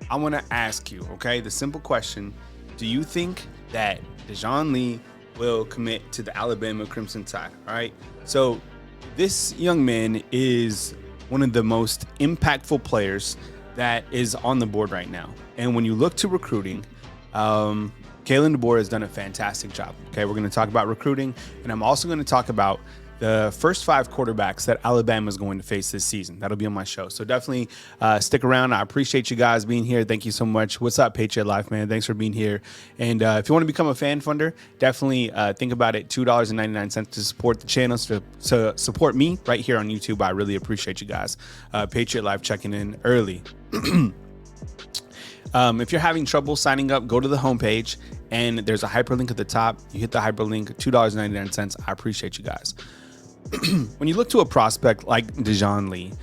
I want to ask you, okay, the simple question: do you think that Dijon Lee will commit to the Alabama Crimson Tide? All right. So this young man is one of the most impactful players that is on the board right now. And when you look to recruiting, Kalen DeBoer has done a fantastic job. Okay, we're going to talk about recruiting, and I'm also going to talk about the first 5 quarterbacks that Alabama is going to face this season. That'll be on my show. So definitely stick around. I appreciate you guys being here. Thank you so much. What's up, Patriot Life, man? Thanks for being here. And if you want to become a fan funder, definitely think about it. $2.99 to support the channel, to support me right here on YouTube. I really appreciate you guys. Patriot Life checking in early. If you're having trouble signing up, go to the homepage and there's a hyperlink at the top. You hit the hyperlink, $2.99. I appreciate you guys. When you look to a prospect like Dijon Lee,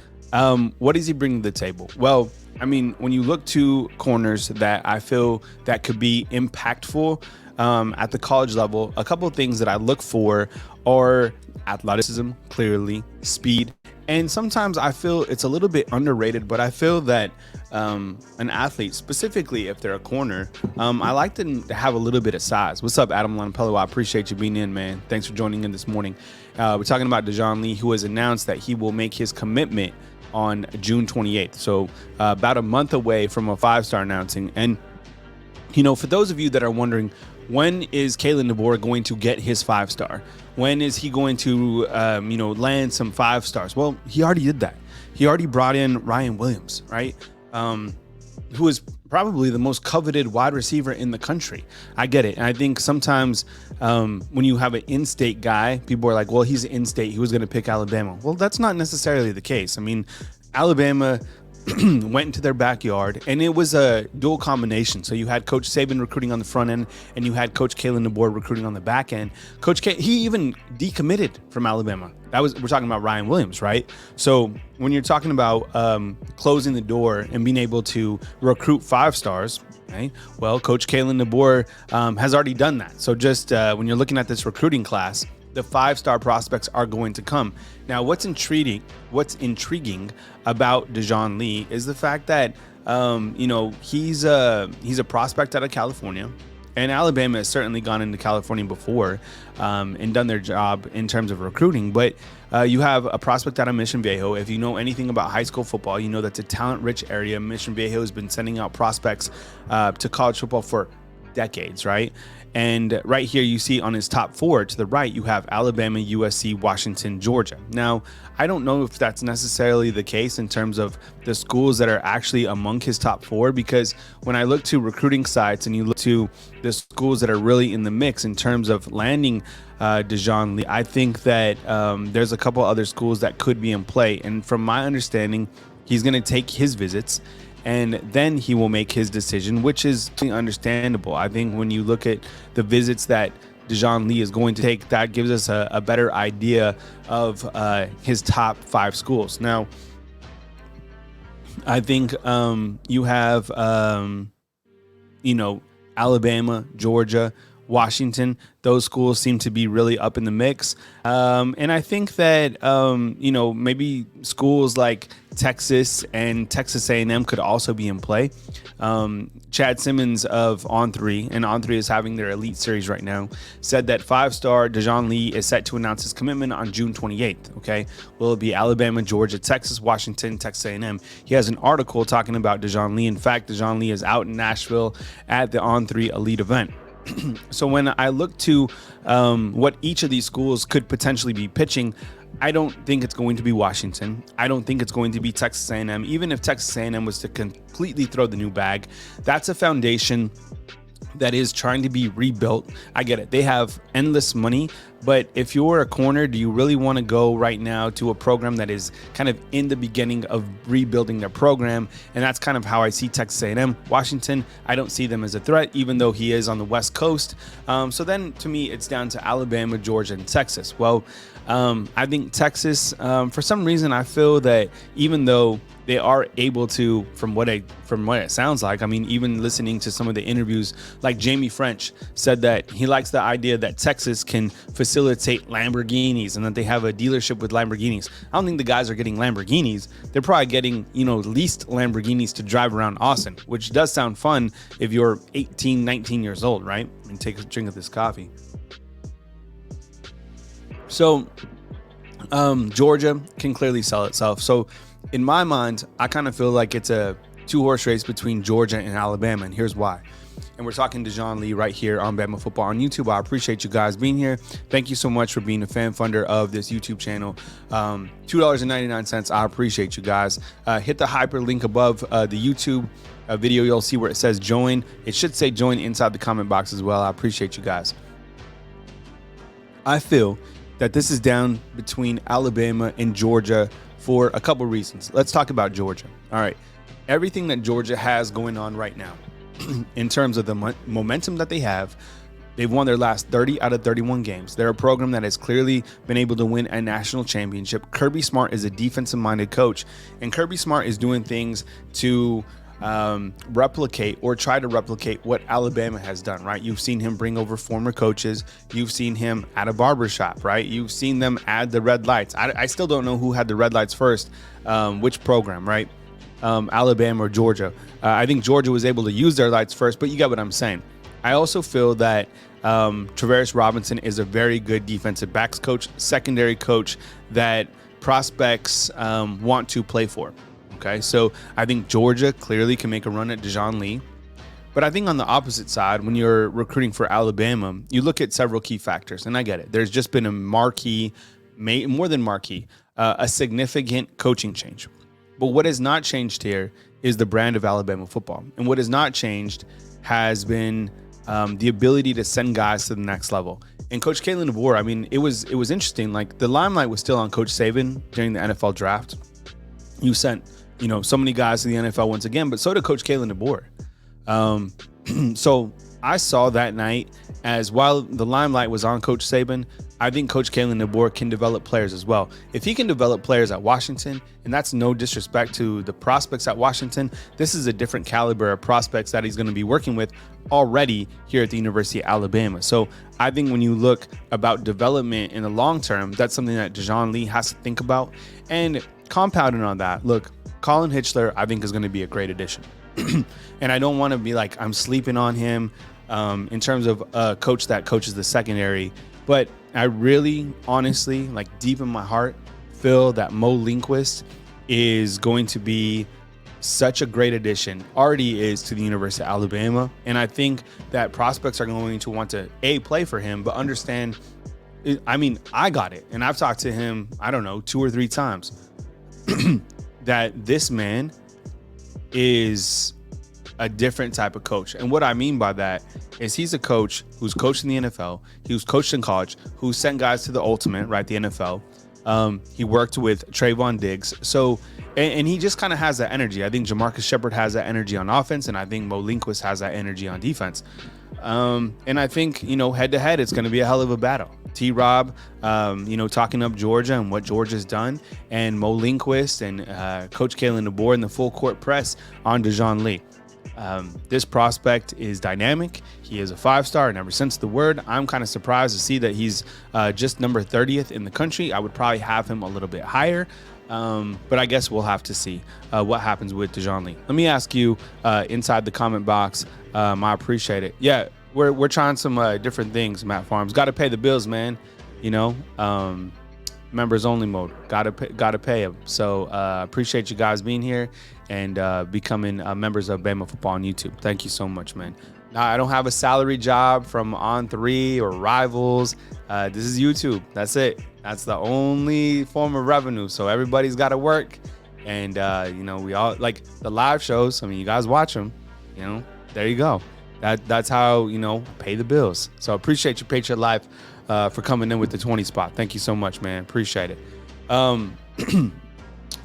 what does he bring to the table? Well, I mean, when you look to corners that I feel that could be impactful at the college level, a couple of things that I look for are athleticism, clearly, speed, and sometimes I feel it's a little bit underrated, but I feel that an athlete, specifically if they're a corner, I like them to have a little bit of size. What's up, Adam Lanapello? I appreciate you being in, man. Thanks for joining in this morning. We're talking about Dijon Lee, who has announced that he will make his commitment on June 28th. So about a month away from a 5-star announcing. And, you know, for those of you that are wondering, when is Kalen DeBoer going to get his 5-star? When is he going to, land some 5 stars? Well, he already did that. He already brought in Ryan Williams, right? Who is probably the most coveted wide receiver in the country. I get it. And I think sometimes when you have an in-state guy, people are like, well, he's in-state. He was going to pick Alabama. Well, that's not necessarily the case. I mean, Alabama went into their backyard, and it was a dual combination. So you had Coach Saban recruiting on the front end, and you had Coach Kalen DeBoer recruiting on the back end. He even decommitted from Alabama. We're talking about Ryan Williams, right? So when you're talking about closing the door and being able to recruit 5 stars, right? Well, Coach Kalen DeBoer has already done that. So just when you're looking at this recruiting class, the 5-star prospects are going to come. Now, what's intriguing about Dijon Lee is the fact that he's a prospect out of California, and Alabama has certainly gone into California before and done their job in terms of recruiting. But you have a prospect out of Mission Viejo. If you know anything about high school football, you know that's a talent-rich area. Mission Viejo has been sending out prospects to college football for decades, right? And right here, you see on his top 4 to the right, you have Alabama, USC, Washington, Georgia. Now, I don't know if that's necessarily the case in terms of the schools that are actually among his top 4, because when I look to recruiting sites and you look to the schools that are really in the mix in terms of landing Dijon Lee, I think that there's a couple other schools that could be in play. And from my understanding, he's going to take his visits, and then he will make his decision, which is understandable. I think when you look at the visits that Dijon Lee is going to take, that gives us a better idea of his top 5 schools. Now, I think you have, Alabama, Georgia, Washington. Those schools seem to be really up in the mix. And I think that, maybe schools like Texas and Texas A&M could also be in play. Chad Simmons of On3, and On3 is having their Elite Series right now, said that 5-star Dijon Lee is set to announce his commitment on June 28th. Okay. Will it be Alabama, Georgia, Texas, Washington, Texas A&M? He has an article talking about Dijon Lee. In fact, Dijon Lee is out in Nashville at the On3 Elite event. So when I look to what each of these schools could potentially be pitching, I don't think it's going to be Washington. I don't think it's going to be Texas A&M. Even if Texas A&M was to completely throw the new bag, that's a foundation that is trying to be rebuilt. I get it. They have endless money, but if you're a corner, do you really want to go right now to a program that is kind of in the beginning of rebuilding their program? And that's kind of how I see Texas A&M. Washington, I don't see them as a threat, even though he is on the West Coast. So then to me, it's down to Alabama, Georgia, and Texas. Well, I think Texas, for some reason, I feel that even though they are able to, from what it sounds like. I mean, even listening to some of the interviews, like Jamie French said that he likes the idea that Texas can facilitate Lamborghinis and that they have a dealership with Lamborghinis. I don't think the guys are getting Lamborghinis. They're probably getting, leased Lamborghinis to drive around Austin, which does sound fun if you're 18, 19 years old, right? And take a drink of this coffee. So Georgia can clearly sell itself. So in my mind, I kind of feel like it's a 2-horse race between Georgia and Alabama, and here's why. And we're talking to Dijon Lee right here on Bama Football on YouTube. I appreciate you guys being here. Thank you so much for being a fan funder of this YouTube channel. $2.99. I appreciate you guys. Hit the hyperlink above the YouTube video. You'll see where it says join. It should say join inside the comment box as well. I appreciate you guys. I feel that this is down between Alabama and Georgia for a couple reasons. Let's talk about Georgia. All right. Everything that Georgia has going on right now in terms of the momentum that they have, they've won their last 30 out of 31 games. They're a program that has clearly been able to win a national championship. Kirby Smart is a defensive-minded coach, and Kirby Smart is doing things to replicate or try to replicate what Alabama has done, right? You've seen him bring over former coaches. You've seen him at a barbershop, right? You've seen them add the red lights. I still don't know who had the red lights first, which program, right? Alabama or Georgia. I think Georgia was able to use their lights first, but you get what I'm saying. I also feel that Travaris Robinson is a very good defensive backs coach, secondary coach that prospects want to play for. Okay, so I think Georgia clearly can make a run at Dijon Lee. But I think on the opposite side, when you're recruiting for Alabama, you look at several key factors, and I get it. There's just been a marquee, more than marquee, a significant coaching change. But what has not changed here is the brand of Alabama football. And what has not changed has been the ability to send guys to the next level. And Coach Kalen DeBoer, I mean, it was interesting. Like, the limelight was still on Coach Saban during the NFL draft. You sent so many guys to the NFL once again, but so did Coach Kalen DeBoer. So I saw that night as, while the limelight was on Coach Saban, I think Coach Kalen DeBoer can develop players as well. If he can develop players at Washington, and that's no disrespect to the prospects at Washington, this is a different caliber of prospects that he's going to be working with already here at the University of Alabama. So I think when you look about development in the long term, that's something that Dijon Lee has to think about. And compounding on that, look, Colin Hitchler, I think, is going to be a great addition. And I don't want to be like I'm sleeping on him in terms of a coach that coaches the secondary. But I really, honestly, like deep in my heart, feel that Mo Linguist is going to be such a great addition, already is, to the University of Alabama. And I think that prospects are going to want to, play for him, but understand, I mean, I got it. And I've talked to him, I don't know, 2 or 3 times. That this man is a different type of coach. And what I mean by that is he's a coach who's coached in the NFL. He was coached in college, who sent guys to the ultimate, right? The NFL. He worked with Trayvon Diggs. So, and he just kind of has that energy. I think Jamarcus Shepard has that energy on offense, and I think Mo Linguist has that energy on defense. And I think, head to head, it's going to be a hell of a battle. T-Rob, talking up Georgia and what Georgia's done, and Mo Linguist and Coach Kalen DeBoer in the full court press on Dijon Lee. This prospect is dynamic. He is a 5-star, and ever since the word, I'm kind of surprised to see that he's just number 30th in the country. I would probably have him a little bit higher, but I guess we'll have to see what happens with Dijon Lee. Let me ask you inside the comment box. I appreciate it. Yeah, we're trying some different things, Matt Farms. Got to pay the bills, man. Members only mode. Gotta pay them. So appreciate you guys being here and becoming members of Bama Football on YouTube. Thank you so much, man. Now, I don't have a salary job from On3 or Rivals. This is YouTube. That's it. That's the only form of revenue. So everybody's got to work. And, we all like the live shows. I mean, you guys watch them. There you go. That's how, pay the bills. So I appreciate you, Patriot Life, for coming in with the 20 spot. Thank you so much, man. Appreciate it. All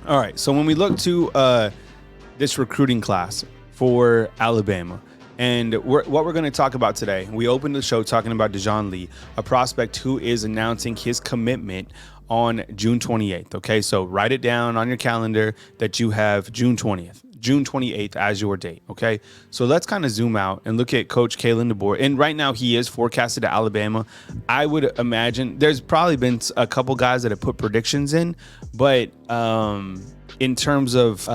right. So when we look to this recruiting class for Alabama, And what we're going to talk about today, we opened the show talking about Dijon Lee, a prospect who is announcing his commitment on June 28th. Okay, so write it down on your calendar that you have June 28th as your date. Okay, so let's kind of zoom out and look at Coach Kalen DeBoer. And right now he is forecasted to Alabama. I would imagine there's probably been a couple guys that have put predictions in, but in terms of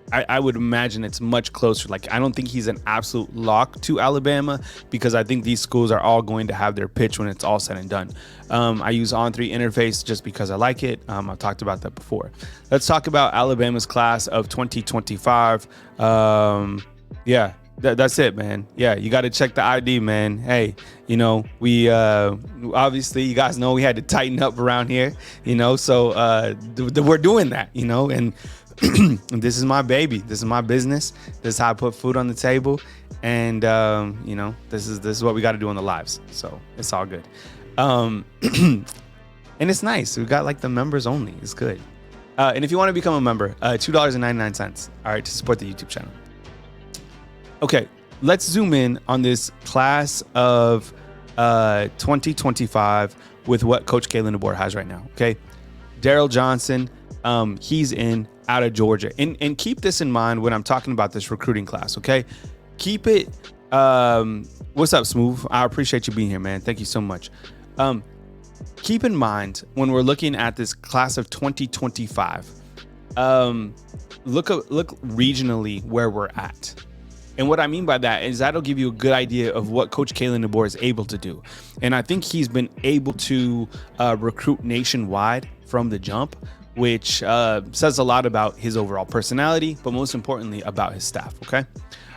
I would imagine it's much closer. Like, I don't think he's an absolute lock to Alabama, because I think these schools are all going to have their pitch when it's all said and done. I use On3 interface just because I like it. I've talked about that before. Let's talk about Alabama's class of 2025. Yeah, that's it, man. Yeah, you got to check the ID, man. Hey, you know, we obviously, you guys know we had to tighten up around here, you know, so we're doing that, you know, and this is my baby. This is my business. This is how I put food on the table. And, you know, this is what we got to do on the lives. So it's all good. And it's nice. We got like the members only. It's good. And if you want to become a member, $2.99. All right, to support the YouTube channel. Okay, let's zoom in on this class of 2025 with what Coach Kalen DeBoer has right now. Okay, Daryl Johnson, he's in out of Georgia, and keep this in mind when I'm talking about this recruiting class. Okay, keep it. What's up, Smooth? I appreciate you being here, man. Thank you so much. Keep in mind when we're looking at this class of 2025, look regionally where we're at. And what I mean by that is that'll give you a good idea of what Coach Kalen DeBoer is able to do. And I think he's been able to recruit nationwide from the jump, which says a lot about his overall personality, but most importantly about his staff. Okay.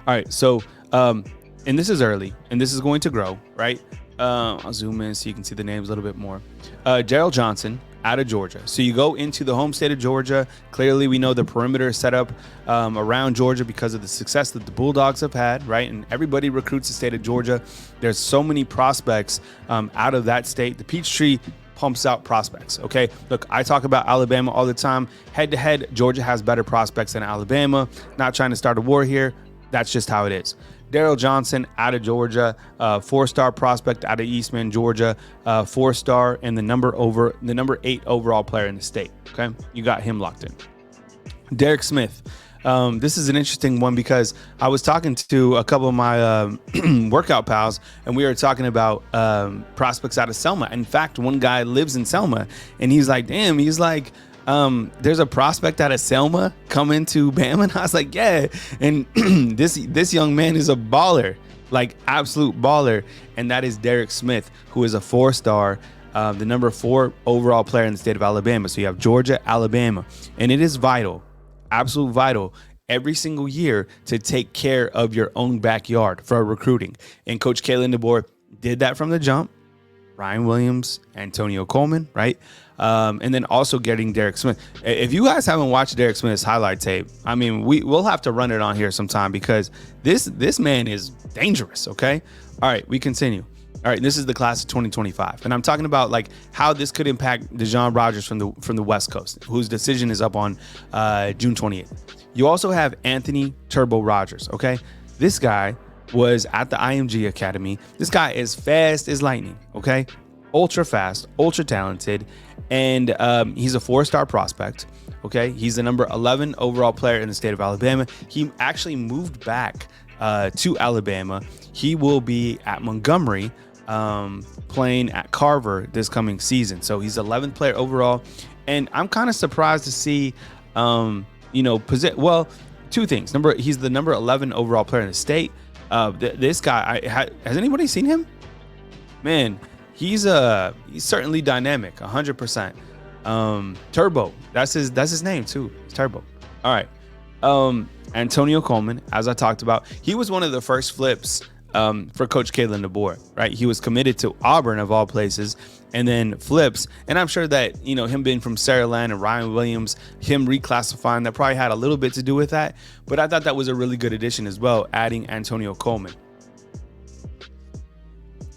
All right. So, and this is early and this is going to grow, right? I'll zoom in so you can see the names a little bit more. Daryl Johnson out of Georgia. So you go into the home state of Georgia. Clearly, we know the perimeter is set up around Georgia because of the success that the Bulldogs have had, right? And everybody recruits the state of Georgia. There's so many prospects out of that state. The Peachtree pumps out prospects. Okay, look, I talk about Alabama all the time. Head to head, Georgia has better prospects than Alabama. Not trying to start a war here. That's just how it is. Daryl Johnson out of Georgia, 4-star prospect out of Eastman, Georgia, 4-star, and the number 8 overall player in the state. Okay, you got him locked in. Derek Smith. This is an interesting one because I was talking to a couple of my workout pals, and we were talking about prospects out of Selma. In fact, one guy lives in Selma, and he's like, damn, he's like, there's a prospect out of Selma coming to Bama. And I was like, yeah. And this young man is a baller, like absolute baller. And that is Derek Smith, who is a 4-star, the number 4 overall player in the state of Alabama. So you have Georgia, Alabama, and it is vital, absolute vital, every single year to take care of your own backyard for recruiting. And Coach Kalen DeBoer did that from the jump. Ryan Williams, Antonio Coleman, right? And then also getting Derek Smith. If you guys haven't watched Derek Smith's highlight tape, I mean, we'll have to run it on here sometime because this man is dangerous. Okay. All right, we continue. All right, this is the class of 2025, and I'm talking about like how this could impact Dejon Rogers from the West Coast, whose decision is up on June 28th. You also have Anthony Turbo Rogers. Okay, this guy was at the IMG Academy. This guy is fast as lightning. Okay, ultra fast, ultra talented, and he's a 4-star prospect. Okay, he's the number 11 overall player in the state of Alabama. He actually moved back to Alabama. He will be at Montgomery playing at Carver this coming season. So he's 11th player overall, and I'm kind of surprised to see, well, two things. He's the number 11 overall player in the state. This guy, has anybody seen him? Man, he's certainly dynamic, 100%. Turbo, that's his name too. It's Turbo. All right. Antonio Coleman, as I talked about, he was one of the first flips for Coach Kalen DeBoer, right? He was committed to Auburn of all places, and then flips. And I'm sure that, him being from Saraland and Ryan Williams, him reclassifying, that probably had a little bit to do with that. But I thought that was a really good addition as well, adding Antonio Coleman.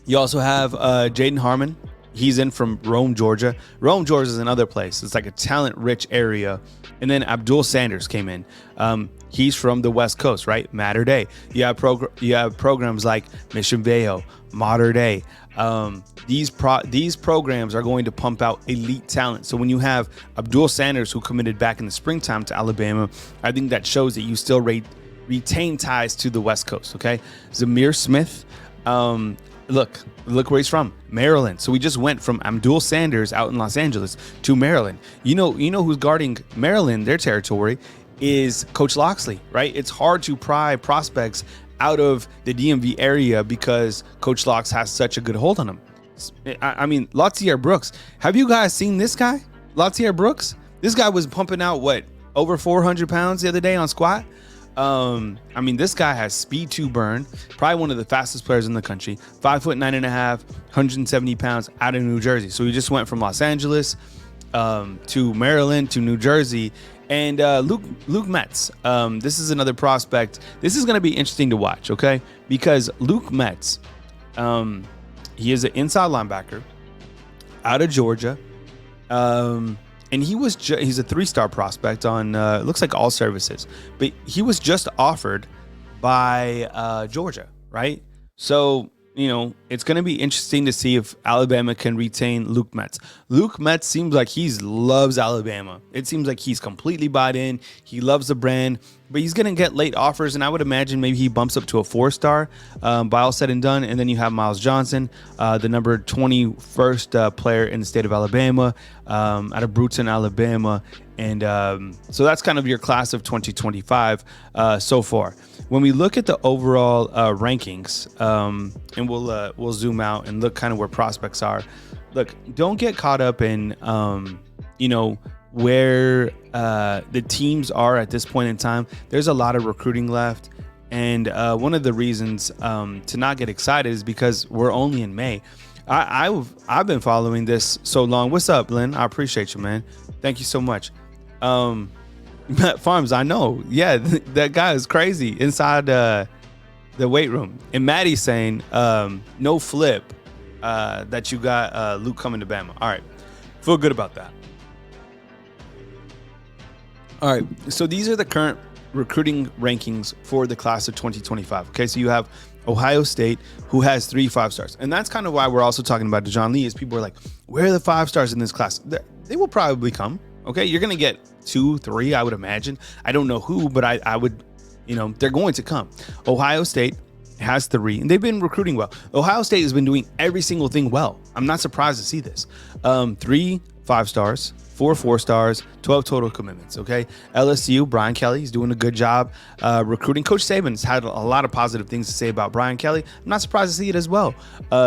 You also have Jaden Harmon. He's in from Rome, Georgia. Rome, Georgia is another place. It's like a talent-rich area. And then Abdul Sanders came in. He's from the West Coast, right? Mater Dei. You have programs like Mission Viejo, Mater Dei. These programs are going to pump out elite talent. So when you have Abdul Sanders, who committed back in the springtime to Alabama, I think that shows that you still retain ties to the West Coast. Okay, Zamir Smith. Look where he's from, Maryland. So we just went from Abdul Sanders out in Los Angeles to Maryland. You know who's guarding Maryland, their territory, is Coach Loxley, right? It's hard to pry prospects out of the DMV area because Coach Lox has such a good hold on them. I mean, Latier Brooks. Have you guys seen this guy? Latier Brooks? This guy was pumping out, over 400 pounds the other day on squat? I mean, this guy has speed to burn. Probably one of the fastest players in the country. 5'9.5", 170 pounds out of New Jersey. So he just went from Los Angeles to Maryland to New Jersey. And Luke Metz, this is another prospect. This is going to be interesting to watch, okay? Because Luke Metz, he is an inside linebacker out of Georgia. And he's a 3-star prospect on looks like all services, but he was just offered by Georgia, right? So it's going to be interesting to see if Alabama can retain Luke Metz. Luke Metz seems like he loves Alabama. It seems like he's completely bought in. He loves the brand, but he's going to get late offers, and I would imagine maybe he bumps up to a 4-star by all said and done. And then you have Miles Johnson, the number 21st player in the state of Alabama, out of Bruton, Alabama. And so that's kind of your class of 2025 so far. When we look at the overall rankings, and we'll zoom out and look kind of where prospects are. Look, don't get caught up in where the teams are at this point in time. There's a lot of recruiting left, and one of the reasons to not get excited is because we're only in May. I've been following this so long. What's up, Lynn? I appreciate you, man. Thank you so much. Matt Farms, I know. Yeah, that guy is crazy inside the weight room. And Maddie's saying, no flip, that you got Luke coming to Bama. All right. Feel good about that. All right. So these are the current recruiting rankings for the class of 2025. Okay. So you have Ohio State, who has 3 5-stars. And that's kind of why we're also talking about Dijon Lee, is people are like, where are the 5-stars in this class? They will probably come. Okay. You're going to get 2, 3, I would imagine. I don't know who, but I would, they're going to come. Ohio State has 3, and they've been recruiting well. Ohio State has been doing every single thing well. I'm not surprised to see this. 3 5-stars, 4 4-stars, 12 total commitments. Okay. LSU, Brian Kelly, he's doing a good job recruiting. Coach Saban's had a lot of positive things to say about Brian Kelly. I'm not surprised to see it as well. 2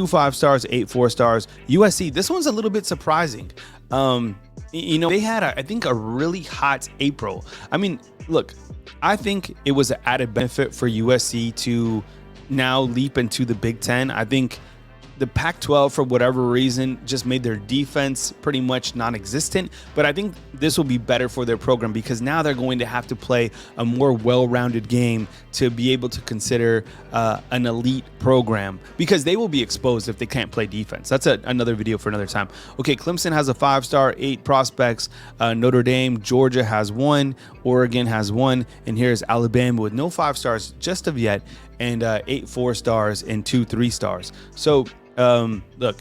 5-stars, 8 4-stars. USC, this one's a little bit surprising. They had, I think, a really hot April. I mean, look, I think it was an added benefit for USC to now leap into the Big Ten. I think the Pac-12, for whatever reason, just made their defense pretty much non-existent. But I think this will be better for their program because now they're going to have to play a more well-rounded game to be able to consider an elite program, because they will be exposed if they can't play defense. That's another video for another time. Okay, Clemson has a 5-star, 8 prospects. Notre Dame, Georgia has 1. Oregon has 1. And here's Alabama with no 5-stars just of yet, and 8 4-stars and 2 3-stars. So look,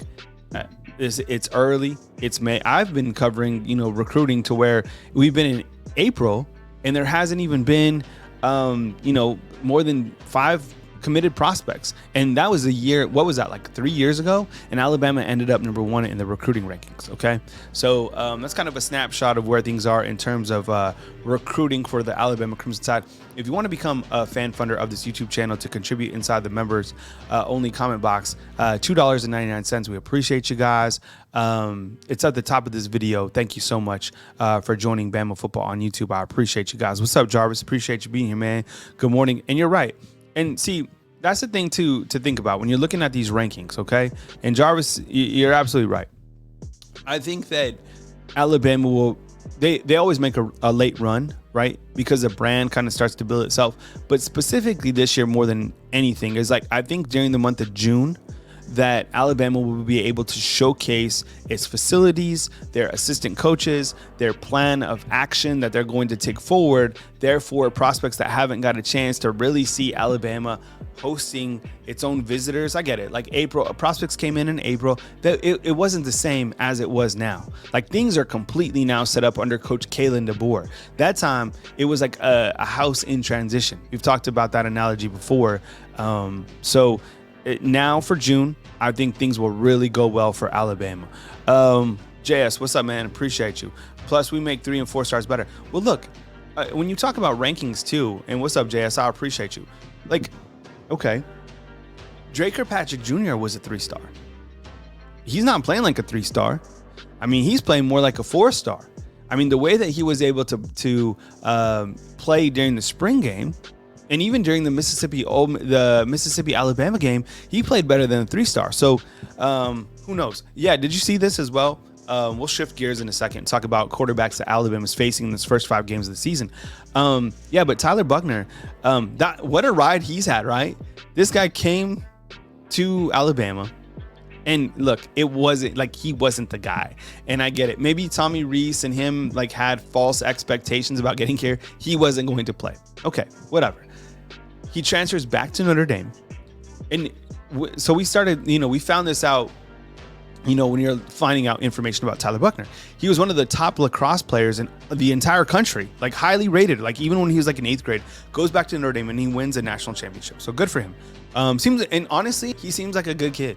it's early. It's May. I've been covering, recruiting to where we've been in April and there hasn't even been, more than 5 committed prospects. And that was a year, what was that, like 3 years ago? And Alabama ended up number 1 in the recruiting rankings. Okay. So that's kind of a snapshot of where things are in terms of recruiting for the Alabama Crimson Tide. If you want to become a fan funder of this YouTube channel to contribute inside the members only comment box, $2.99. We appreciate you guys. It's at the top of this video. Thank you so much for joining Bama Football on YouTube. I appreciate you guys. What's up, Jarvis? Appreciate you being here, man. Good morning. And you're right. And see, that's the thing to think about when you're looking at these rankings, okay? And Jarvis, you're absolutely right. I think that Alabama will, they always make a late run, right? Because the brand kind of starts to build itself. But specifically this year, more than anything, is like, I think during the month of June, that Alabama will be able to showcase its facilities, their assistant coaches, their plan of action that they're going to take forward. Therefore, prospects that haven't got a chance to really see Alabama hosting its own visitors. I get it. Like April, prospects came in April. It wasn't the same as it was now. Like things are completely now set up under Coach Kalen DeBoer. That time, it was like a house in transition. We've talked about that analogy before. Now for June, I think things will really go well for Alabama. JS, what's up, man? Appreciate you. Plus, we make 3 and 4 stars better. Well, look, when you talk about rankings too, and what's up, JS? I appreciate you. Like, okay, Drake Kirkpatrick Jr. was a 3-star. He's not playing like a 3-star. I mean, he's playing more like a 4-star. I mean, the way that he was able to play during the spring game, and even during the Mississippi Alabama game, he played better than a 3-star. So who knows? Yeah, did you see this as well? We'll shift gears in a second and talk about quarterbacks that Alabama's facing in this first 5 games of the season. But Tyler Buchner, what a ride he's had, right? This guy came to Alabama. And look, it wasn't like he wasn't the guy. And I get it. Maybe Tommy Rees and him like had false expectations about getting here. He wasn't going to play. Okay, whatever. He transfers back to Notre Dame. And so we started, we found this out, when you're finding out information about Tyler Buchner. He was one of the top lacrosse players in the entire country, like highly rated, like even when he was like in 8th grade, goes back to Notre Dame and he wins a national championship. So good for him. And honestly, he seems like a good kid.